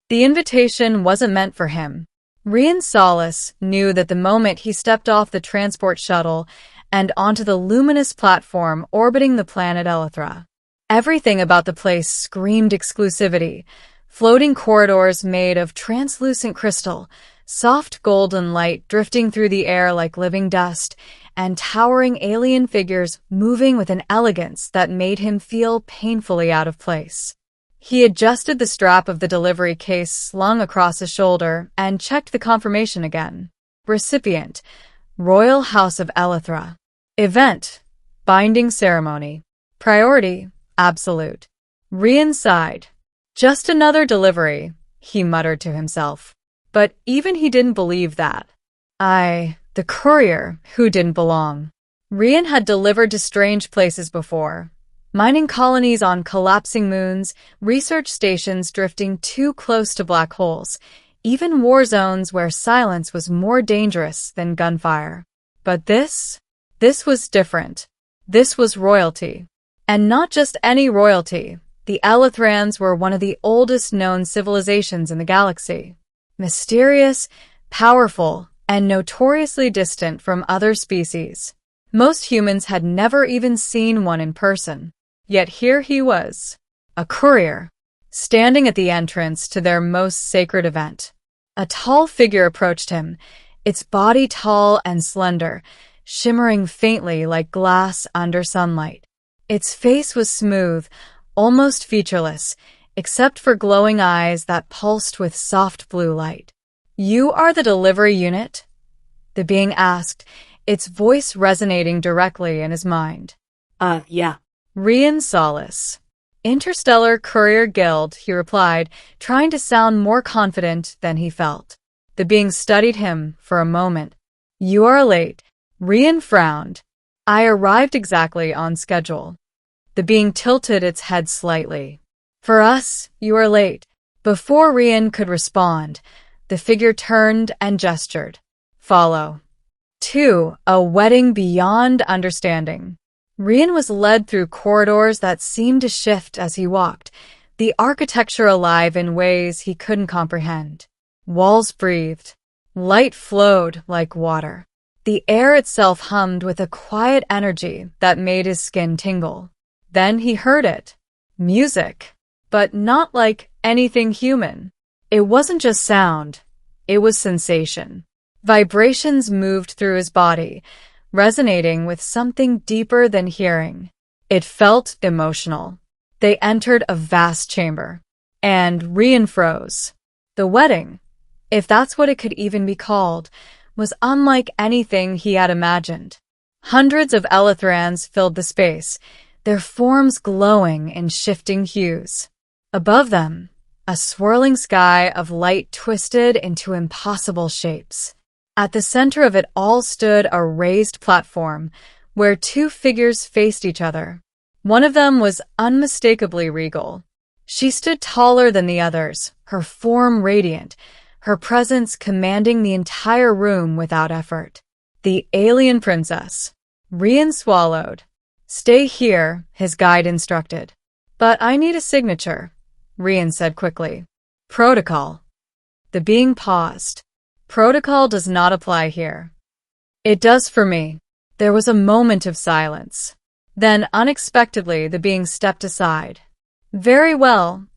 The invitation wasn't meant for him. Rian Salas knew that the moment he stepped off the transport shuttle and onto the luminous platform orbiting the planet Elythra, everything about the place screamed exclusivity. Floating corridors made of translucent crystal, soft golden light drifting through the air like living dust, and towering alien figures moving with an elegance that made him feel painfully out of place. He adjusted the strap of the delivery case slung across his shoulder and checked the confirmation again. Recipient: Royal House of Elythra. Event: Binding Ceremony. Priority: Absolute. Rian sighed. Just another delivery, he muttered to himself. But even he didn't believe that. The courier who didn't belong. Rian had delivered to strange places before. Mining colonies on collapsing moons, research stations drifting too close to black holes, even war zones where silence was more dangerous than gunfire. But this was different. This was royalty. And not just any royalty. The Elythrans were one of the oldest known civilizations in the galaxy. Mysterious, powerful, and notoriously distant from other species. Most humans had never even seen one in person. Yet here he was, a courier, standing at the entrance to their most sacred event. A tall figure approached him, its body tall and slender, shimmering faintly like glass under sunlight. Its face was smooth, almost featureless, except for glowing eyes that pulsed with soft blue light. "You are the delivery unit?" the being asked, its voice resonating directly in his mind. Yeah. Rian Salas. Interstellar Courier Guild, he replied, trying to sound more confident than he felt. The being studied him for a moment. "You are late." Rian frowned. "I arrived exactly on schedule." The being tilted its head slightly. "For us, you are late." Before Rian could respond, the figure turned and gestured. "Follow." To a wedding beyond understanding. Rian was led through corridors that seemed to shift as he walked, the architecture alive in ways he couldn't comprehend. Walls breathed. Light flowed like water. The air itself hummed with a quiet energy that made his skin tingle. Then he heard it. Music. But not like anything human. It wasn't just sound. It was sensation. Vibrations moved through his body, resonating with something deeper than hearing. It felt emotional. They entered a vast chamber. And Rian froze. The wedding, if that's what it could even be called, was unlike anything he had imagined. Hundreds of Elythrans filled the space, their forms glowing in shifting hues. Above them, a swirling sky of light twisted into impossible shapes. At the center of it all stood a raised platform where two figures faced each other. One of them was unmistakably regal. She stood taller than the others, her form radiant, her presence commanding the entire room without effort. The alien princess. Rian swallowed. "Stay here," his guide instructed. "But I need a signature," Rian said quickly. "Protocol." The being paused. "Protocol does not apply here." "It does for me." There was a moment of silence. Then, unexpectedly, the being stepped aside. "Very well,"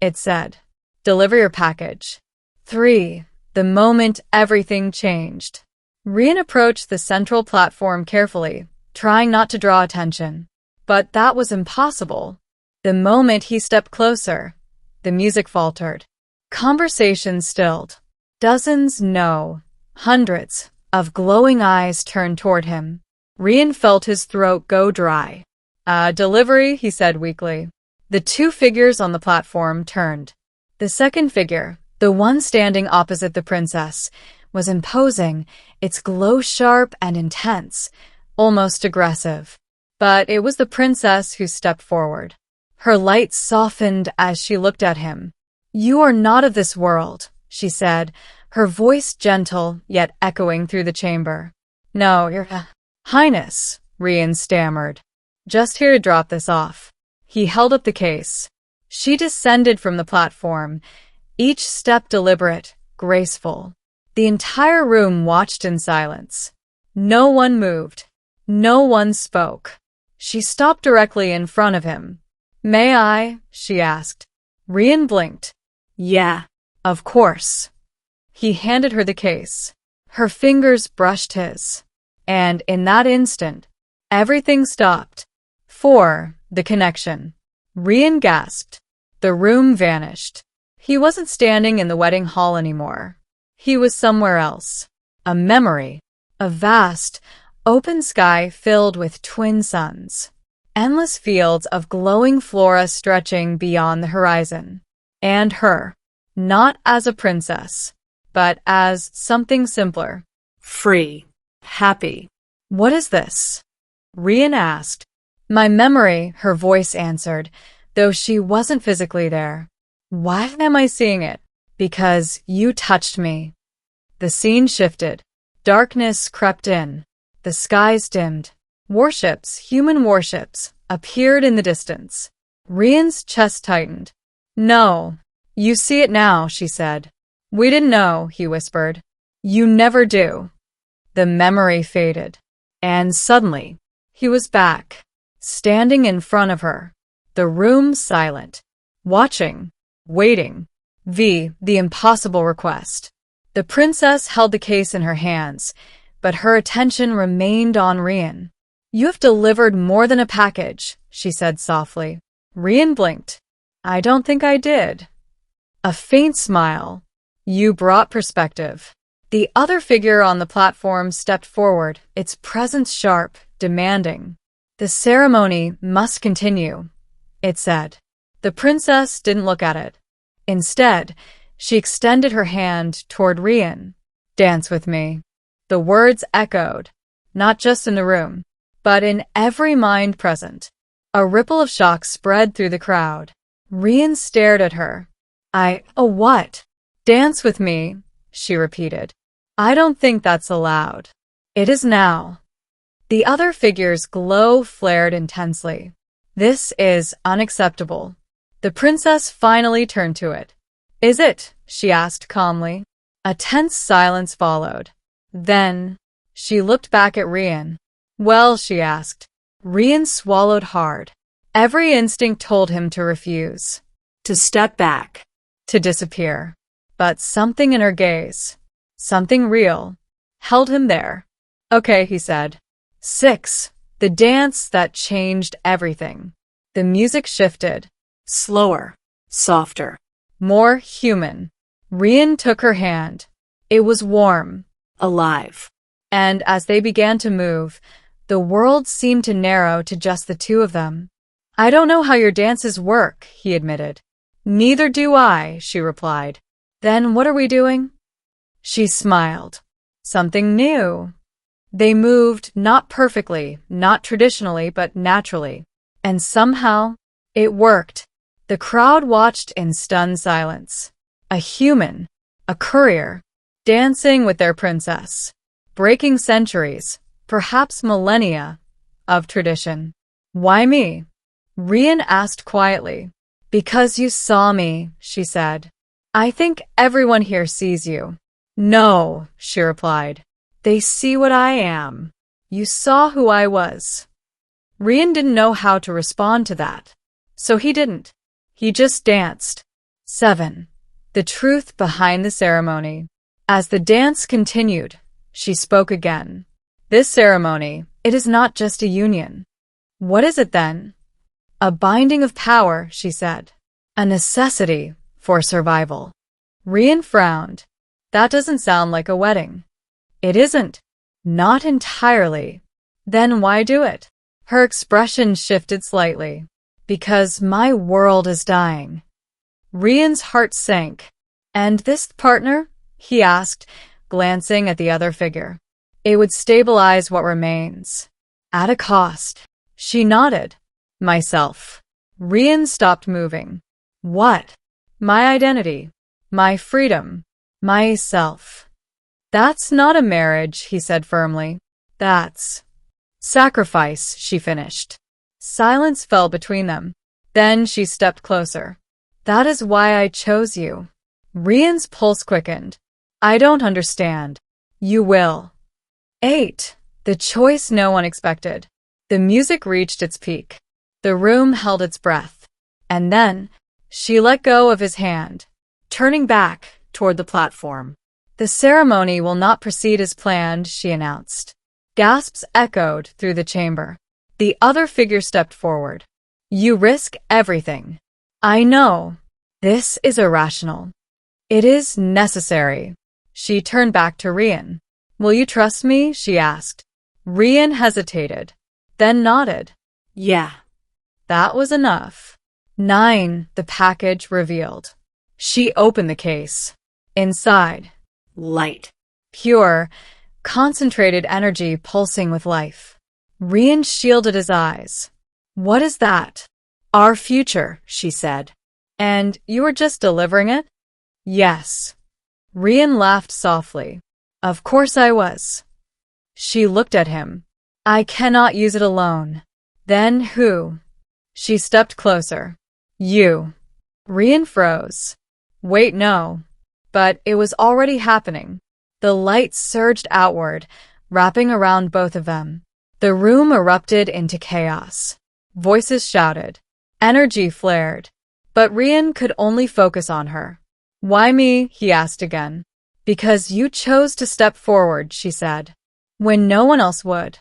it said. "Deliver your package." 3. The moment everything changed. Rian approached the central platform carefully, trying not to draw attention. But that was impossible. The moment he stepped closer, the music faltered. Conversation stilled. Dozens, no, hundreds, of glowing eyes turned toward him. Rian felt his throat go dry. Delivery," he said weakly. The two figures on the platform turned. The second figure, the one standing opposite the princess, was imposing, its glow sharp and intense, almost aggressive. But it was the princess who stepped forward. Her light softened as she looked at him. "You are not of this world," she said, her voice gentle yet echoing through the chamber. "No, Your Highness," Rian stammered. "Just here to drop this off." He held up the case. She descended from the platform, each step deliberate, graceful. The entire room watched in silence. No one moved. No one spoke. She stopped directly in front of him. "May I?" she asked. Rian blinked. "Yeah, of course." He handed her the case. Her fingers brushed his. And in that instant, everything stopped. The connection. Rian gasped. The room vanished. He wasn't standing in the wedding hall anymore. He was somewhere else. A memory. A vast, open sky filled with twin suns. Endless fields of glowing flora stretching beyond the horizon. And her. Not as a princess, but as something simpler. Free. Happy. "What is this?" Rian asked. "My memory," her voice answered, though she wasn't physically there. "Why am I seeing it?" "Because you touched me." The scene shifted. Darkness crept in. The skies dimmed. Warships, human warships, appeared in the distance. Rian's chest tightened. "No. You see it now," she said. "We didn't know," he whispered. "You never do." The memory faded. And suddenly, he was back, standing in front of her. The room silent. Watching. Waiting. The impossible request. The princess held the case in her hands, but her attention remained on Rian. "You have delivered more than a package," she said softly. Rian blinked. "I don't think I did." A faint smile. "You brought perspective." The other figure on the platform stepped forward, its presence sharp, demanding. "The ceremony must continue," it said. The princess didn't look at it. Instead, she extended her hand toward Rian. "Dance with me." The words echoed, not just in the room, but in every mind present. A ripple of shock spread through the crowd. Rian stared at her. What?" "Dance with me," she repeated. "I don't think that's allowed." "It is now." The other figure's glow flared intensely. "This is unacceptable." The princess finally turned to it. "Is it?" she asked calmly. A tense silence followed. Then, she looked back at Rian. "Well," she asked. Rian swallowed hard. Every instinct told him to refuse. To step back. To disappear. But something in her gaze, something real, held him there. "Okay," he said. 6. The dance that changed everything. The music shifted. Slower. Softer. More human. Rian took her hand. It was warm. Alive. And as they began to move, the world seemed to narrow to just the two of them. "I don't know how your dances work," he admitted. "Neither do I," she replied. "Then what are we doing?" She smiled. "Something new." They moved, not perfectly, not traditionally, but naturally. And somehow, it worked. The crowd watched in stunned silence. A human, a courier, dancing with their princess, breaking centuries, perhaps millennia, of tradition. "Why me?" Rian asked quietly. "Because you saw me," she said. "I think everyone here sees you." "No," she replied. "They see what I am. You saw who I was." Rian didn't know how to respond to that. So he didn't. He just danced. 7. The truth behind the ceremony. As the dance continued, she spoke again. "This ceremony, it is not just a union." "What is it then?" "A binding of power," she said. "A necessity for survival." Rian frowned. "That doesn't sound like a wedding." "It isn't. Not entirely." "Then why do it?" Her expression shifted slightly. "Because my world is dying." Rian's heart sank. "And this partner?" he asked, glancing at the other figure. "It would stabilize what remains." "At a cost." She nodded. "Myself." Rian stopped moving. "What?" "My identity. My freedom. Myself." "That's not a marriage," he said firmly. "That's sacrifice," she finished. Silence fell between them. Then she stepped closer. "That is why I chose you." Rian's pulse quickened. I don't understand. You will. 8. The choice no one expected. The music reached its peak. The room held its breath. And then, she let go of his hand, turning back toward the platform. The ceremony will not proceed as planned, she announced. Gasps echoed through the chamber. The other figure stepped forward. You risk everything. I know. This is irrational. It is necessary. She turned back to Rian. Will you trust me? She asked. Rian hesitated, then nodded. Yeah. That was enough. 9. The package revealed. She opened the case. Inside, light. Pure, concentrated energy pulsing with life. Rian shielded his eyes. What is that? Our future, she said. And you were just delivering it? Yes. Rian laughed softly. Of course I was. She looked at him. I cannot use it alone. Then who? She stepped closer. You. Rian froze. Wait, no. But it was already happening. The light surged outward, wrapping around both of them. The room erupted into chaos. Voices shouted. Energy flared. But Rian could only focus on her. Why me? He asked again. Because you chose to step forward, she said. When no one else would.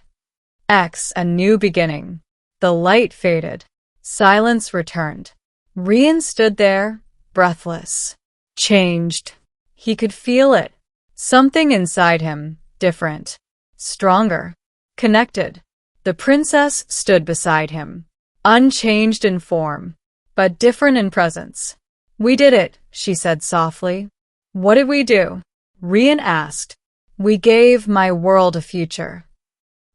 A new beginning. The light faded. Silence returned. Rian stood there, breathless. Changed. He could feel it. Something inside him, different. Stronger. Connected. The princess stood beside him. Unchanged in form, but different in presence. We did it, she said softly. What did we do? Rian asked. We gave my world a future.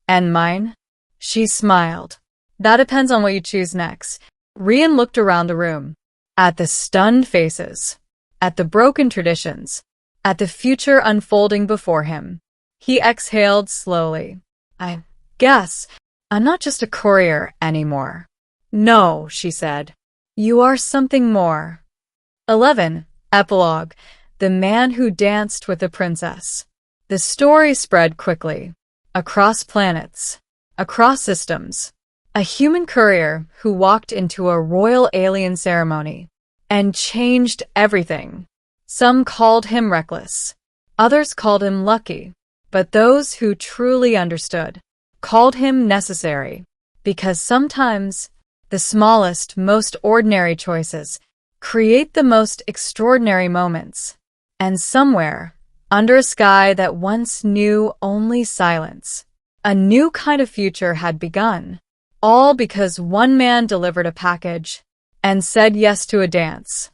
And mine? She smiled. That depends on what you choose next. Rian looked around the room. At the stunned faces. At the broken traditions. At the future unfolding before him. He exhaled slowly. I guess I'm not just a courier anymore. No, she said. You are something more. 11. Epilogue. The man who danced with the princess. The story spread quickly. Across planets. Across systems. A human courier who walked into a royal alien ceremony and changed everything. Some called him reckless. Others called him lucky. But those who truly understood called him necessary. Because sometimes the smallest, most ordinary choices create the most extraordinary moments. And somewhere, under a sky that once knew only silence, a new kind of future had begun. All because one man delivered a package and said yes to a dance.